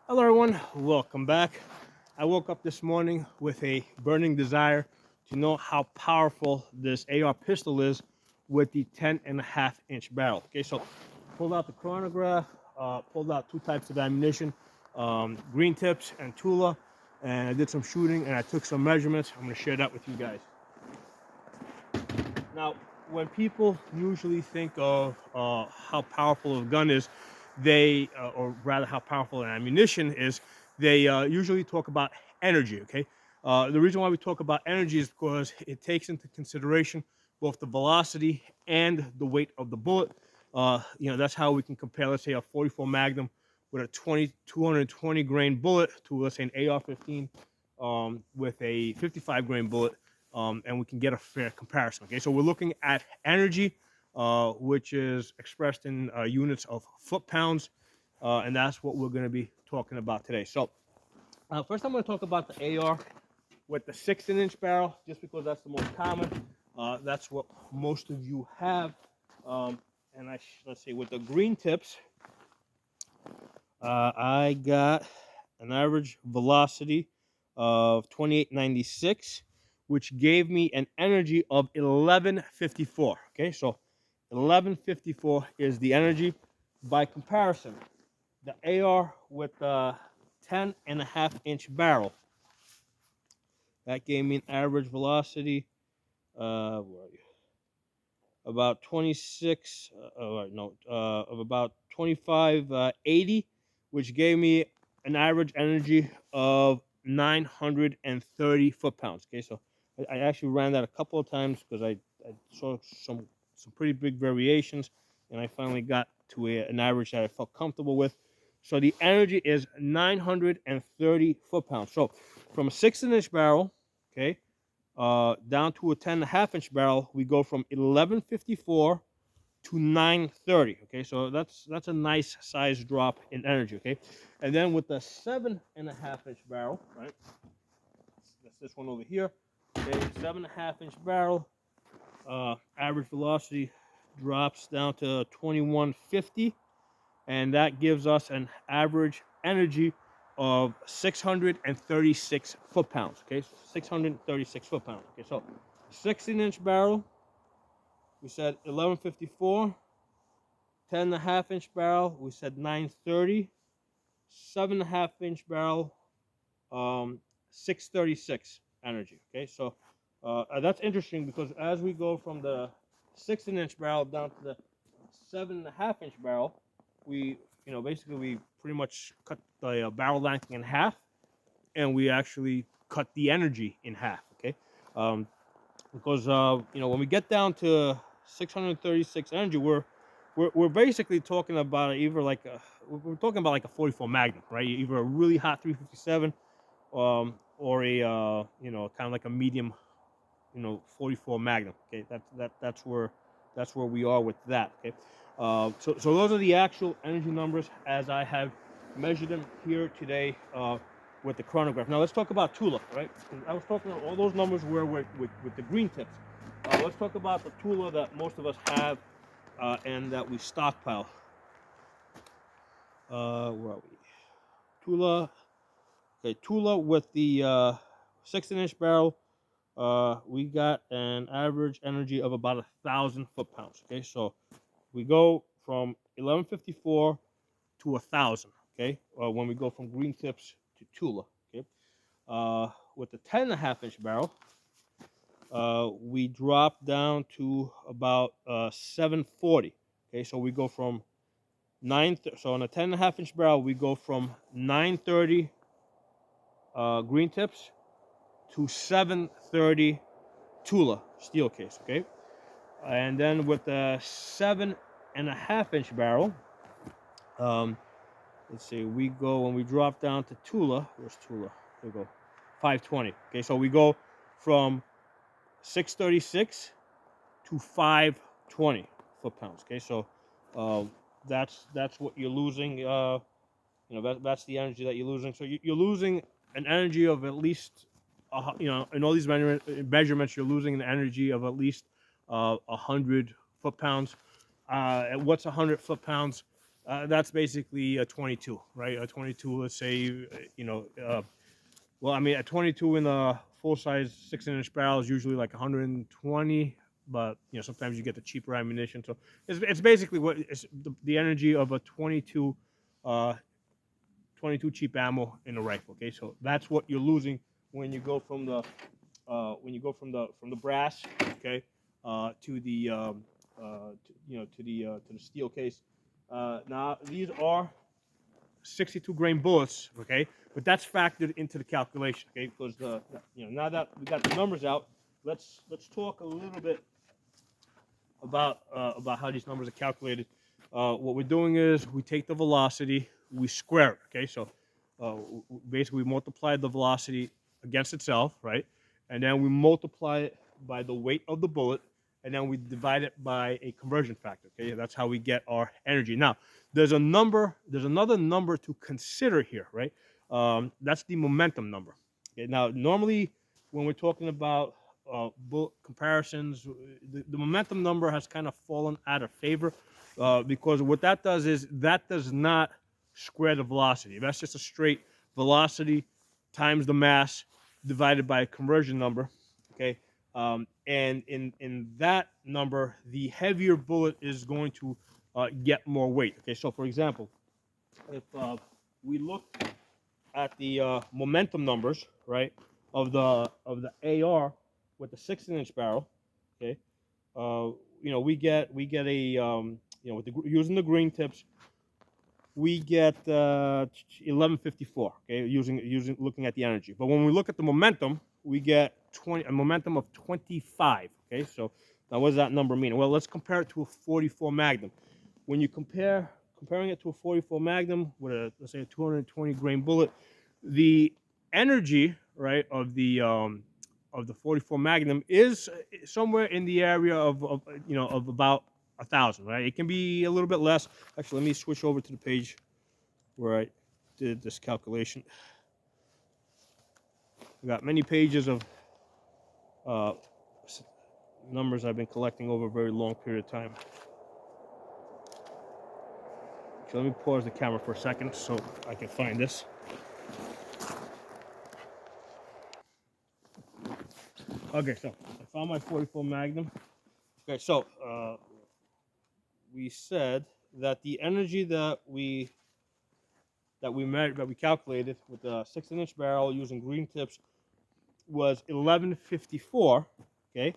Hello, everyone. Welcome back. I woke up this morning with a burning desire to know how powerful this AR pistol is with the 10.5-inch barrel. Okay, so pulled out the chronograph, pulled out two types of ammunition, green tips and Tula, and I did some shooting and I took some measurements. I'm going to share that with you guys. Now, when people usually think of how powerful a gun is, or rather how powerful an ammunition is, they usually talk about energy, okay? The reason why we talk about energy is because it takes into consideration both the velocity and the weight of the bullet. That's how we can compare, let's say, a 44 Magnum with a 220 grain bullet to, let's say, an AR-15 with a 55 grain bullet, and we can get a fair comparison. Okay, so we're looking at energy, which is expressed in units of foot-pounds, and that's what we're going to be talking about today. So first I'm going to talk about the AR with the 16-inch barrel, just because that's the most common. That's what most of you have. And let's see, with the green tips, I got an average velocity of 2896, which gave me an energy of 1154. Okay, so 1154 is the energy. By comparison, the AR with the 10.5-inch barrel, that gave me an average velocity about 26, of about 2580, which gave me an average energy of 930 foot-pounds. Okay, so I actually ran that a couple of times because I saw some pretty big variations, and I finally got to an average that I felt comfortable with. So the energy is 930 foot-pounds. So from a 16-inch barrel, okay, down to a 10.5-inch barrel, we go from 1154 to 930. Okay, so that's a nice size drop in energy. Okay, and then with the 7.5-inch barrel, right? That's this one over here. Okay, 7.5-inch barrel, average velocity drops down to 2150, and that gives us an average energy of 636 foot-pounds. Okay, 636 foot-pounds. Okay, so 16-inch barrel, we said 1154. 10.5-inch barrel, we said 930. 7.5-inch barrel, 636 energy. Okay, so that's interesting because as we go from the 16-inch barrel down to the 7.5-inch barrel, basically we pretty much cut the barrel length in half, and we actually cut the energy in half. Okay, because when we get down to 636 energy, we're basically talking about either we're talking about like a 44 Magnum, right? Either a really hot 357, or a kind of like a medium, 44 Magnum. Okay, that's where we are with that. Okay, so those are the actual energy numbers as I have measured them here today with the chronograph. Now let's talk about Tula, right? I was talking about all those numbers were with the green tips. Let's talk about the Tula that most of us have and that we stockpile. Where are we? Tula. Okay, Tula with the 16-inch barrel. We got an average energy of about 1,000 foot-pounds. Okay, so we go from 1154 to 1,000. Okay, when we go from green tips to Tula. Okay, with the 10.5-inch barrel, we drop down to about 740. Okay, so we go from so on a 10.5-inch barrel, we go from 930 green tips to 730 Tula steel case. Okay, and then with the 7.5-inch barrel, let's see, when we drop down to Tula. Where's Tula? We go 520. Okay, so we go from 636 to 520 foot-pounds. Okay, so that's what you're losing. That's the energy that you're losing. So you're losing an energy of at least, in all these measurements, you're losing an energy of at least 100 foot-pounds. What's 100 foot-pounds? That's basically a 22, right? A 22, let's say, well, I mean, a 22 in a full size 6-inch barrel is usually like 120, but sometimes you get the cheaper ammunition. So it's basically what it's the energy of a 22, uh, 22 cheap ammo in a rifle. Okay, so that's what you're losing when you go from the brass, okay, to the to the steel case. Now these are 62 grain bullets, okay, but that's factored into the calculation, okay, because now that we got the numbers out, let's talk a little bit about how these numbers are calculated. What we're doing is we take the velocity, we square it, okay, so basically we multiply the velocity against itself, right, and then we multiply it by the weight of the bullet, and then we divide it by a conversion factor. Okay, that's how we get our energy. Now, there's another number to consider here, right? That's the momentum number. Okay, now normally when we're talking about bullet comparisons, the momentum number has kind of fallen out of favor because what that does is that does not square the velocity. That's just a straight velocity times the mass divided by a conversion number. Okay, and in that number, the heavier bullet is going to get more weight. Okay, so for example, if we look at the momentum numbers, right, of the AR with the 16-inch barrel, okay, we get a with using the green tips, we get 1154. Okay, using looking at the energy. But when we look at the momentum, we get a momentum of 25. Okay, so now what does that number mean? Well, let's compare it to a 44 Magnum. When you comparing it to a 44 Magnum with a, let's say, a 220 grain bullet, the energy, right, of the 44 Magnum is somewhere in the area of about 1,000, right? It can be a little bit less. Actually, let me switch over to the page where I did this calculation. I got many pages of uh, numbers I've been collecting over a very long period of time. So let me pause the camera for a second so I can find this. Okay, so I found my 44 Magnum. Okay, so we said that the energy that we calculated with the 16-inch barrel using green tips was 1154. Okay,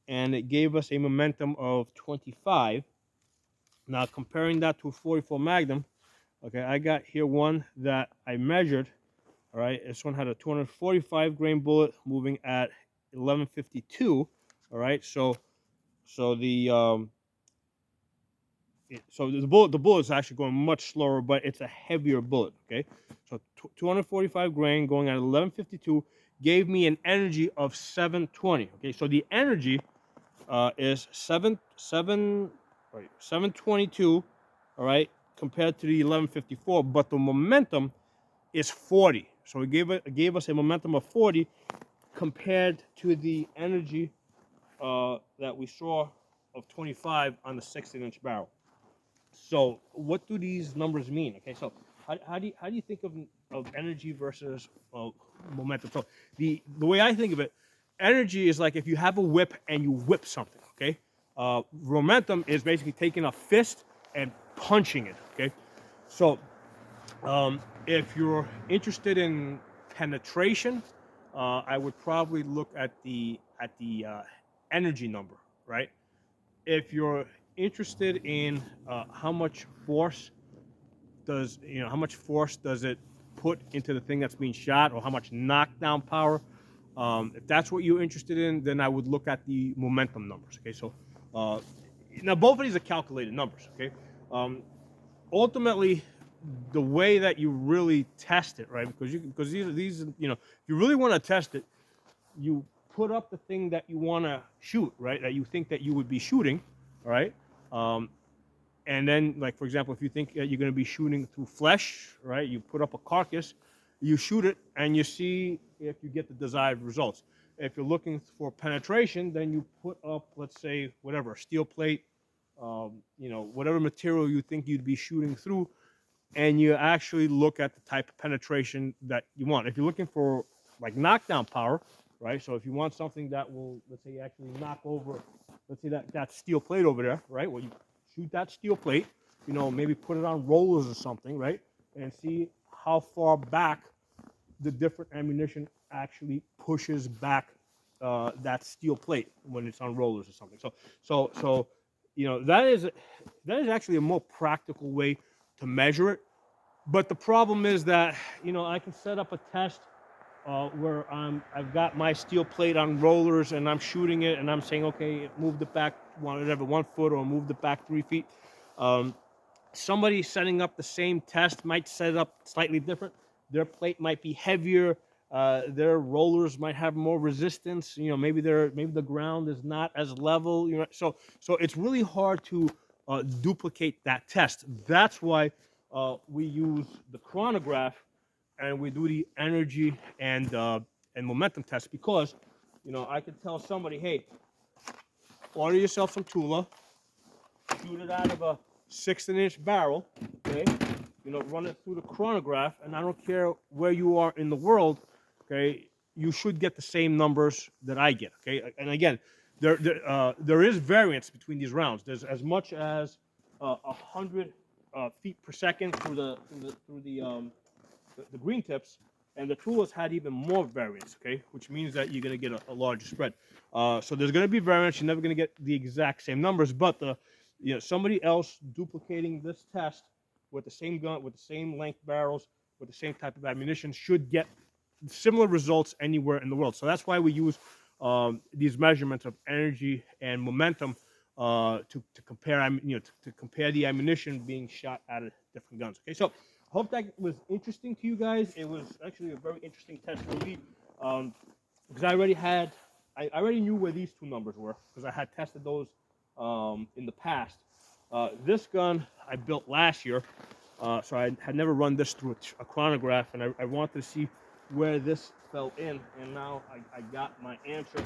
and it gave us a momentum of 25. Now comparing that to a 44 Magnum, okay, I got here one that I measured. All right, this one had a 245 grain bullet moving at 1152. All right, so the bullet is actually going much slower, but it's a heavier bullet. Okay, so 245 grain going at 1152 gave me an energy of 720. Okay, so the energy is 722. All right, compared to the 1154, but the momentum is 40. So it gave us a momentum of 40 compared to the energy that we saw of 25 on the 16-inch barrel. So what do these numbers mean? Okay, so how do you think of energy versus momentum? So the way I think of it, energy is like if you have a whip and you whip something. Okay, momentum is basically taking a fist and punching it. Okay, so if you're interested in penetration, I would probably look at the energy number, right? If you're interested in how much force does it put into the thing that's being shot, or how much knockdown power, if that's what you're interested in, then I would look at the momentum numbers. Okay, so now both of these are calculated numbers. Okay, ultimately, the way that you really test it, right? Because these if you really want to test it, you put up the thing that you want to shoot, right? That you think that you would be shooting, all right? And then, like for example, if you think that you're going to be shooting through flesh, right? You put up a carcass, you shoot it, and you see if you get the desired results. If you're looking for penetration, then you put up, let's say, whatever, a steel plate, you know, whatever material you think you'd be shooting through, and you actually look at the type of penetration that you want. If you're looking for like knockdown power, right? So if you want something that will, let's say, actually knock over, let's say that steel plate over there, right? Well, you shoot that steel plate, you know, maybe put it on rollers or something, right? And see how far back the different ammunition actually pushes back that steel plate when it's on rollers or something. So, you know, that is actually a more practical way to measure it. But the problem is that, you know, I can set up a test where I've got my steel plate on rollers and I'm shooting it and I'm saying, okay, moved it back whatever 1 foot or moved it back 3 feet. Um, Somebody setting up the same test might set it up slightly different. Their plate might be heavier. Their rollers might have more resistance. You know, maybe the ground is not as level. You know, so it's really hard to duplicate that test. That's why we use the chronograph and we do the energy and momentum test, because you know I could tell somebody, hey, order yourself some Tula, shoot it out of a 16-inch barrel, okay? You know, run it through the chronograph, and I don't care where you are in the world, okay? You should get the same numbers that I get, okay? And again, there is variance between these rounds. There's as much as 100 feet per second through the green tips, and the Tulas had even more variance, okay, which means that you're going to get a larger spread. So there's going to be variance. You're never going to get the exact same numbers, but you know, somebody else duplicating this test with the same gun, with the same length barrels, with the same type of ammunition should get similar results anywhere in the world. So that's why we use these measurements of energy and momentum to compare, you know, to compare the ammunition being shot out of different guns. Okay, so I hope that was interesting to you guys. It was actually a very interesting test for me, because I already knew where these two numbers were because I had tested those in the past. This gun I built last year, so I had never run this through a chronograph, and I wanted to see where this fell in, and now I got my answer,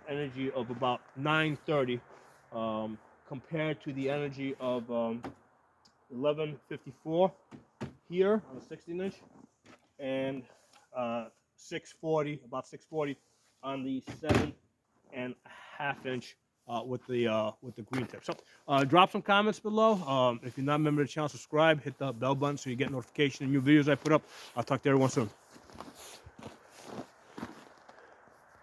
energy of about 930, compared to the energy of 1154 here on the 16-inch, and 640, about 640 on the 7.5-inch with the green tip. So drop some comments below. If you're not a member of the channel, subscribe, hit the bell button so you get notification of new videos I put up. I'll talk to everyone soon.